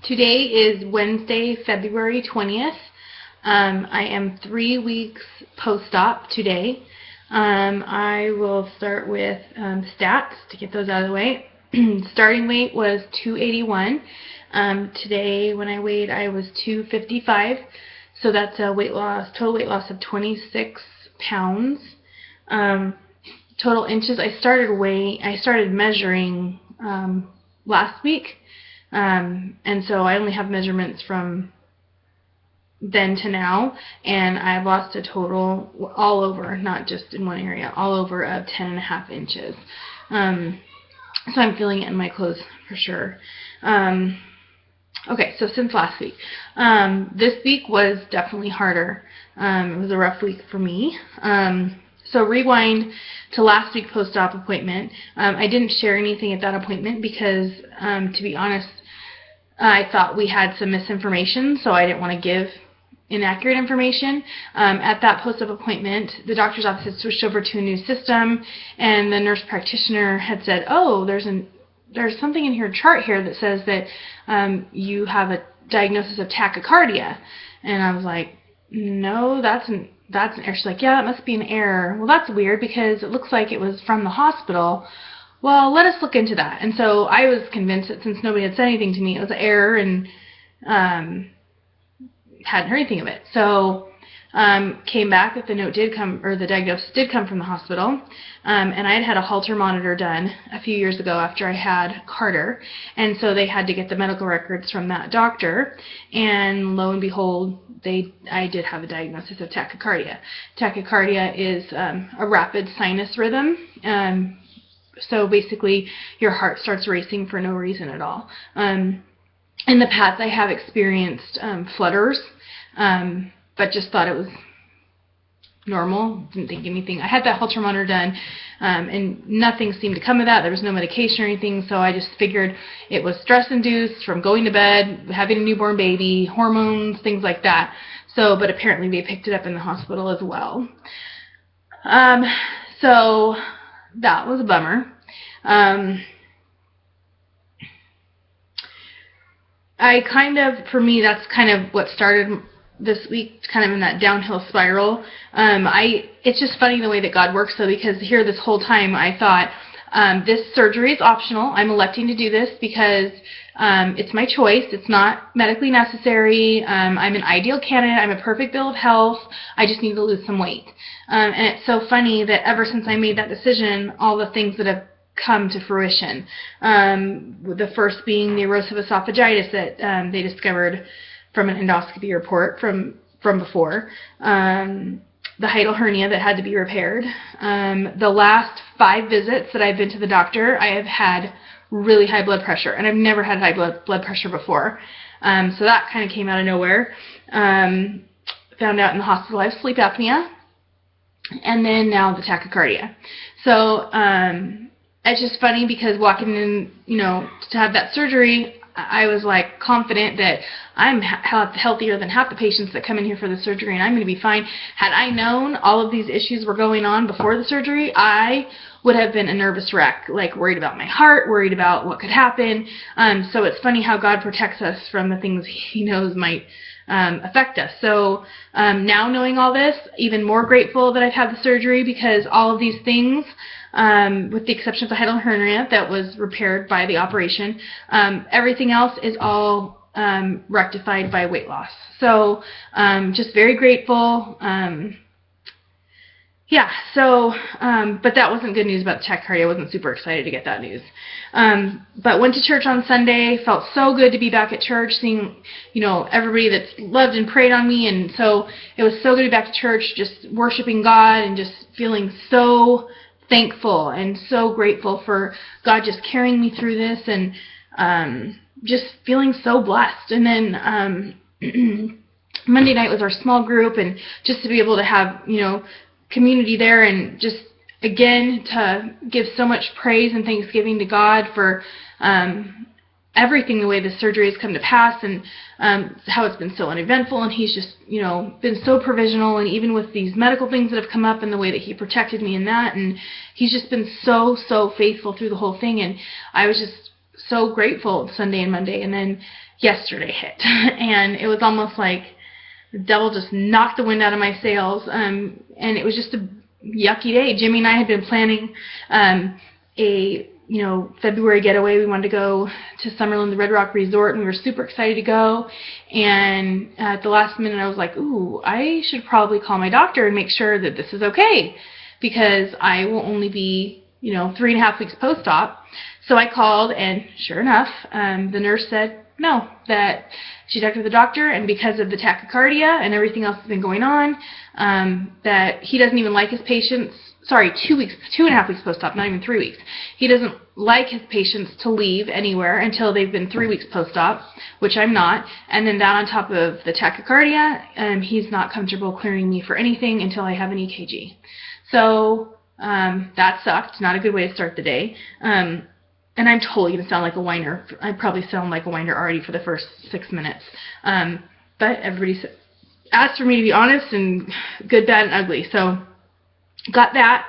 Today is Wednesday, February 20th. I am 3 weeks post-op today. I will start with stats to get those out of the way. Starting weight was 281. Today when I weighed, I was 255. So that's a total weight loss of 26 pounds. Total inches, I started measuring last week. And so I only have measurements from then to now, and I've lost a total all over, not just in one area, all over of 10.5 inches. So I'm feeling it in my clothes for sure. Okay, so since last week. This week was definitely harder. It was a rough week for me. So rewind to last week's post-op appointment. I didn't share anything at that appointment because, to be honest, I thought we had some misinformation, so I didn't want to give inaccurate information. At that post-op appointment, the doctor's office had switched over to a new system, and the nurse practitioner had said, "Oh, there's something in your chart here that says that you have a diagnosis of tachycardia." And I was like, "No, that's an error." She's like, "Yeah, that must be an error." Well, that's weird because it looks like it was from the hospital. Well, let us look into that. And so I was convinced that since nobody had said anything to me, it was an error, and hadn't heard anything of it. So came back that the note did come, or the diagnosis did come from the hospital, and I had a Holter monitor done a few years ago after I had Carter, and so they had to get the medical records from that doctor, and lo and behold, I did have a diagnosis of tachycardia. Tachycardia is a rapid sinus rhythm. So basically, your heart starts racing for no reason at all. In the past, I have experienced flutters, but just thought it was normal. Didn't think anything. I had that Holter monitor done, and nothing seemed to come of that. There was no medication or anything, so I just figured it was stress-induced from going to bed, having a newborn baby, hormones, things like that. So, but apparently they picked it up in the hospital as well. So that was a bummer. For me, that's kind of what started this week, kind of in that downhill spiral. It's just funny the way that God works, though, because here this whole time I thought, this surgery is optional. I'm electing to do this because it's my choice. It's not medically necessary. I'm an ideal candidate. I'm a perfect bill of health. I just need to lose some weight. And it's so funny that ever since I made that decision, all the things that have come to fruition. The first being the erosive esophagitis that they discovered from an endoscopy report from before. The hiatal hernia that had to be repaired. The last 5 visits that I've been to the doctor, I have had really high blood pressure, and I've never had high blood pressure before. So that kind of came out of nowhere. Found out in the hospital I have sleep apnea, and then now the tachycardia. So it's just funny because walking in, to have that surgery, I was like confident that I'm healthier than half the patients that come in here for the surgery, and I'm going to be fine. Had I known all of these issues were going on before the surgery, I would have been a nervous wreck, like worried about my heart, worried about what could happen. So it's funny how God protects us from the things He knows might affect us. So now knowing all this, even more grateful that I've had the surgery, because all of these things, with the exception of the hiatal hernia that was repaired by the operation, everything else is all rectified by weight loss. So just very grateful. But that wasn't good news about the tachycardia. I wasn't super excited to get that news. But went to church on Sunday, felt so good to be back at church, seeing, everybody that's loved and prayed on me, and so it was so good to be back to church, just worshiping God and just feeling so thankful and so grateful for God just carrying me through this, and just feeling so blessed. And then Monday night was our small group, and just to be able to have, community there, and just again to give so much praise and thanksgiving to God for everything, the way the surgery has come to pass, and how it's been so uneventful, and He's just been so provisional, and even with these medical things that have come up and the way that He protected me in that, and He's just been so faithful through the whole thing. And I was just so grateful Sunday and Monday, and then yesterday hit. And it was almost like the devil just knocked the wind out of my sails, and it was just a yucky day. Jimmy and I had been planning a February getaway. We wanted to go to Summerlin, the Red Rock Resort, and we were super excited to go. And at the last minute, I was like, ooh, I should probably call my doctor and make sure that this is okay, because I will only be 3.5 weeks post-op. So I called, and sure enough, the nurse said no, that she checked with the doctor, and because of the tachycardia and everything else that's been going on, that he doesn't even like his patients. Sorry, 2.5 weeks post-op, not even 3 weeks. He doesn't like his patients to leave anywhere until they've been 3 weeks post-op, which I'm not. And then that on top of the tachycardia, he's not comfortable clearing me for anything until I have an EKG. So that sucked. Not a good way to start the day. And I'm totally going to sound like a whiner. I probably sound like a whiner already for the first 6 minutes. But everybody asked for me to be honest and good, bad, and ugly. So got that.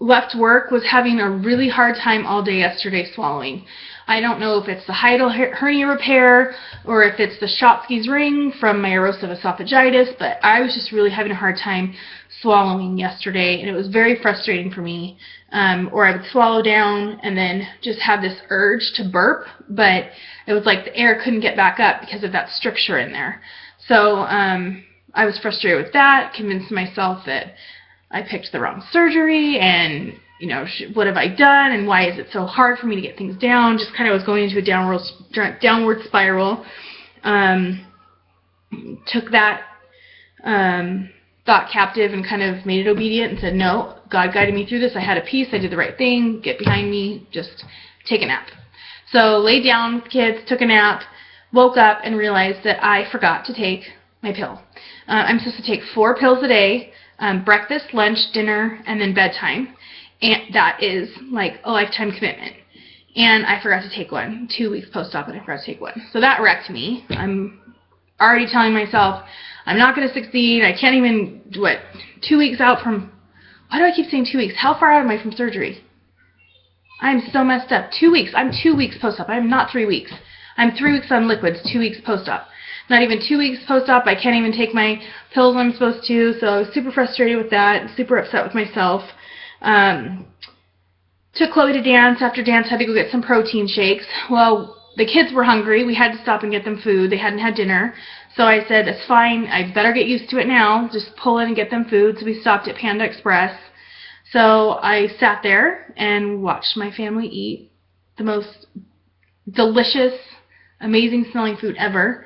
Left work, was having a really hard time all day yesterday swallowing. I don't know if it's the hiatal hernia repair or if it's the Schottky's ring from my erosive esophagitis, but I was just really having a hard time swallowing yesterday, and it was very frustrating for me. Or I would swallow down and then just have this urge to burp, but it was like the air couldn't get back up because of that stricture in there. So I was frustrated with that, convinced myself that I picked the wrong surgery, and what have I done, and why is it so hard for me to get things down? Just kind of was going into a downward spiral. Took that thought captive and kind of made it obedient and said, no, God guided me through this. I had a peace. I did the right thing. Get behind me. Just take a nap. So laid down, kids, took a nap, woke up, and realized that I forgot to take my pill. I'm supposed to take 4 pills a day, breakfast, lunch, dinner, and then bedtime. And that is like a lifetime commitment. And I forgot to take one. 2 weeks post-op, and I forgot to take one. So that wrecked me. I'm already telling myself, I'm not going to succeed. I can't even, 2 weeks out from, why do I keep saying 2 weeks? How far out am I from surgery? I'm so messed up. 2 weeks. I'm 2 weeks post-op. I'm not 3 weeks. I'm 3 weeks on liquids, 2 weeks post-op. Not even 2 weeks post-op. I can't even take my pills when I'm supposed to, so I was super frustrated with that, super upset with myself. Took Chloe to dance. After dance, had to go get some protein shakes. Well, the kids were hungry. We had to stop and get them food. They hadn't had dinner. So I said, it's fine. I better get used to it now. Just pull in and get them food. So we stopped at Panda Express. So I sat there and watched my family eat the most delicious, amazing smelling food ever.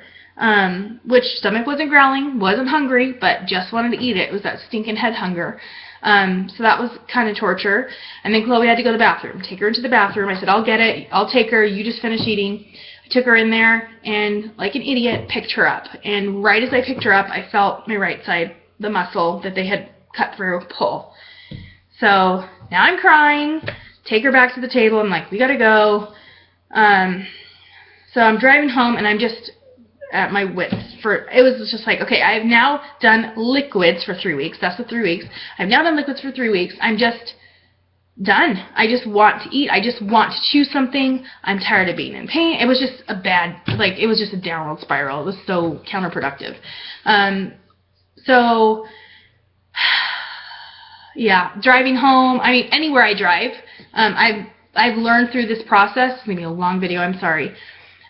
Which stomach wasn't growling, wasn't hungry, but just wanted to eat it. It was that stinking head hunger. So that was kind of torture. And then Chloe had to go to the bathroom. Take her into the bathroom. I said, I'll get it. I'll take her. You just finish eating. I took her in there and, like an idiot, picked her up. And right as I picked her up, I felt my right side, the muscle that they had cut through, pull. So now I'm crying. Take her back to the table. I'm like, we got to go. So I'm driving home, and I'm just at my wits. It was just like, okay, I have now done liquids for 3 weeks. That's the 3 weeks. I've now done liquids for 3 weeks. I'm just done. I just want to eat. I just want to chew something. I'm tired of being in pain. It was just it was just a downward spiral. It was so counterproductive. So, yeah, driving home, I mean, anywhere I drive, I've learned through this process, maybe a long video, I'm sorry.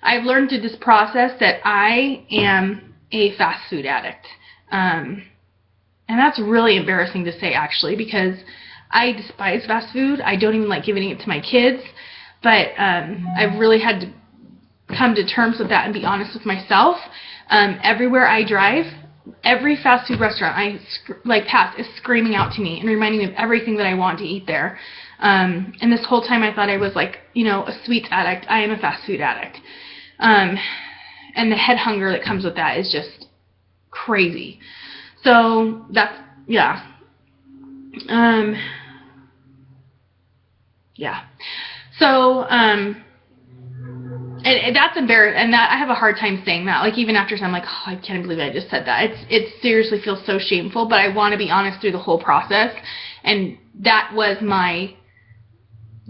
I've learned through this process that I am a fast food addict. And that's really embarrassing to say, actually, because I despise fast food. I don't even like giving it to my kids. But I've really had to come to terms with that and be honest with myself. Everywhere I drive, every fast food restaurant I pass is screaming out to me and reminding me of everything that I want to eat there. And this whole time I thought I was like, a sweets addict. I am a fast food addict. And the head hunger that comes with that is just crazy. So that's, yeah. Yeah. So, and that's embarrassing, and that I have a hard time saying that. Like, even after I'm like, oh, I can't believe I just said that. It seriously feels so shameful, but I want to be honest through the whole process, and that was my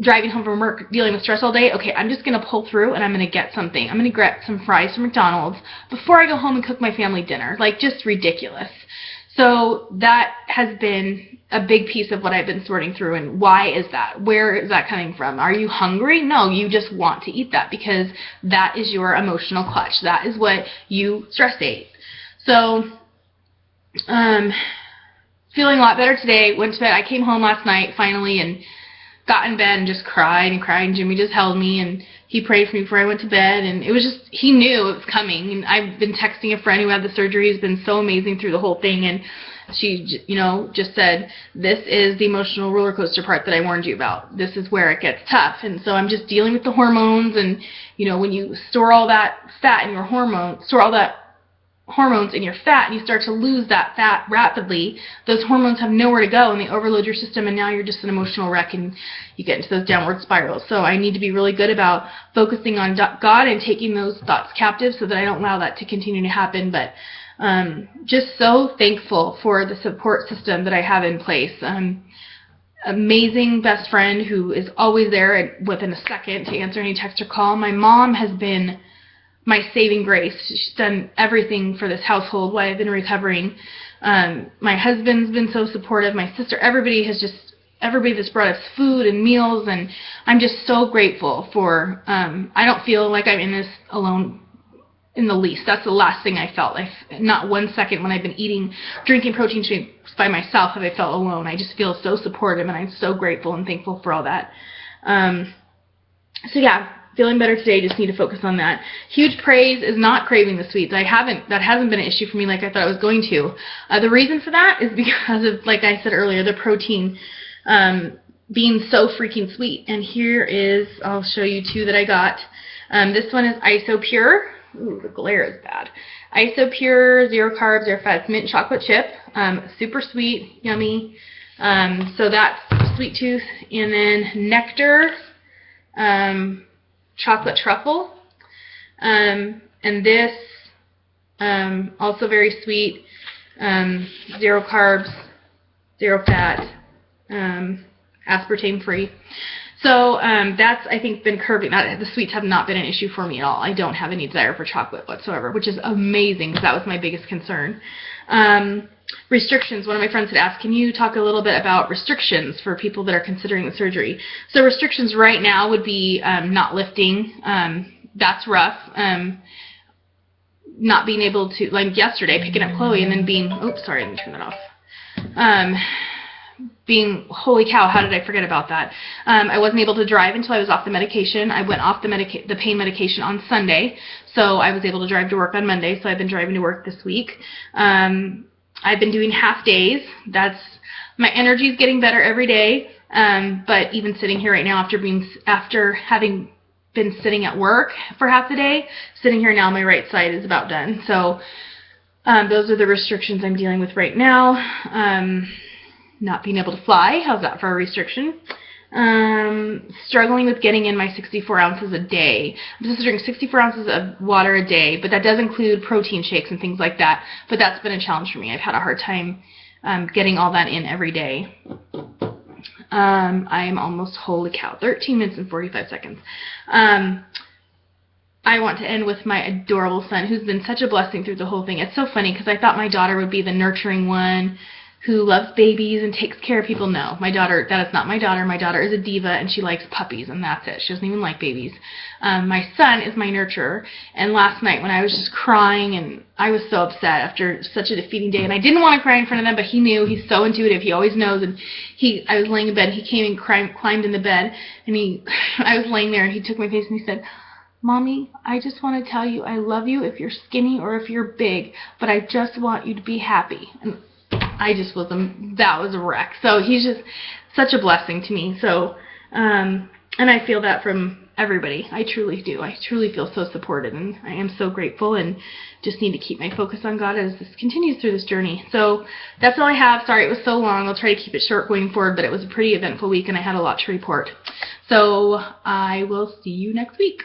driving home from work, dealing with stress all day, okay, I'm just going to pull through and I'm going to get something. I'm going to get some fries from McDonald's before I go home and cook my family dinner. Like, just ridiculous. So that has been a big piece of what I've been sorting through. And why is that? Where is that coming from? Are you hungry? No, you just want to eat that because that is your emotional clutch. That is what you stress ate. So, feeling a lot better today. Went to bed. I came home last night finally and got in bed and just cried and cried, and Jimmy just held me and he prayed for me before I went to bed, and it was just, he knew it was coming. And I've been texting a friend who had the surgery, who's been so amazing through the whole thing, and she, you know, just said, this is the emotional roller coaster part that I warned you about. This is where it gets tough. And so I'm just dealing with the hormones, and, you know, when you store all that fat in your hormones, store all that hormones in your fat, and you start to lose that fat rapidly, those hormones have nowhere to go and they overload your system, and now you're just an emotional wreck and you get into those downward spirals. So I need to be really good about focusing on God and taking those thoughts captive so that I don't allow that to continue to happen. But just so thankful for the support system that I have in place. Amazing best friend who is always there within a second to answer any text or call. My mom has been my saving grace. She's done everything for this household while I've been recovering. My husband's been so supportive. My sister, everybody that's brought us food and meals, and I'm just so grateful for, I don't feel like I'm in this alone in the least. That's the last thing I felt. Not 1 second when I've been drinking protein shakes by myself have I felt alone. I just feel so supportive, and I'm so grateful and thankful for all that. So yeah, feeling better today. Just need to focus on that. Huge praise is not craving the sweets. That hasn't been an issue for me like I thought it was going to. The reason for that is because of, like I said earlier, the protein being so freaking sweet. And here is, I'll show you two that I got. This one is ISO Pure. Ooh, the glare is bad. ISO Pure, 0 carbs, 0 fats, mint chocolate chip. Super sweet, yummy. So that's sweet tooth. And then Nectar, chocolate truffle. And this, also very sweet, 0 carbs, 0 fat, aspartame free. So that's, I think, been curbing. The sweets have not been an issue for me at all. I don't have any desire for chocolate whatsoever, which is amazing because that was my biggest concern. Restrictions. One of my friends had asked, can you talk a little bit about restrictions for people that are considering the surgery? So restrictions right now would be not lifting. That's rough. Not being able to, like yesterday, picking up Chloe and then being, oops, sorry, let me turn that off. Being, holy cow, how did I forget about that? I wasn't able to drive until I was off the medication. I went off the pain medication on Sunday, so I was able to drive to work on Monday, so I've been driving to work this week. I've been doing half days. My energy is getting better every day, but even sitting here right now after having been sitting at work for half the day, sitting here now, my right side is about done. So those are the restrictions I'm dealing with right now. Not being able to fly, how's that for a restriction? Struggling with getting in my 64 ounces a day. I'm supposed to drink 64 ounces of water a day, but that does include protein shakes and things like that. But that's been a challenge for me. I've had a hard time getting all that in every day. I am almost, holy cow, 13 minutes and 45 seconds. I want to end with my adorable son, who's been such a blessing through the whole thing. It's so funny because I thought my daughter would be the nurturing one, who loves babies and takes care of people. No, my daughter, that is not my daughter. My daughter is a diva and she likes puppies and that's it. She doesn't even like babies. My son is my nurturer. And last night when I was just crying and I was so upset after such a defeating day, and I didn't want to cry in front of them, but he knew. He's so intuitive. He always knows. And I was laying in bed and he came and climbed in the bed, and I was laying there and he took my face and he said, Mommy, I just want to tell you I love you if you're skinny or if you're big, but I just want you to be happy. And I just that was a wreck. So he's just such a blessing to me. So, and I feel that from everybody. I truly do. I truly feel so supported, and I am so grateful, and just need to keep my focus on God as this continues through this journey. So that's all I have. Sorry it was so long. I'll try to keep it short going forward, but it was a pretty eventful week, and I had a lot to report. So I will see you next week.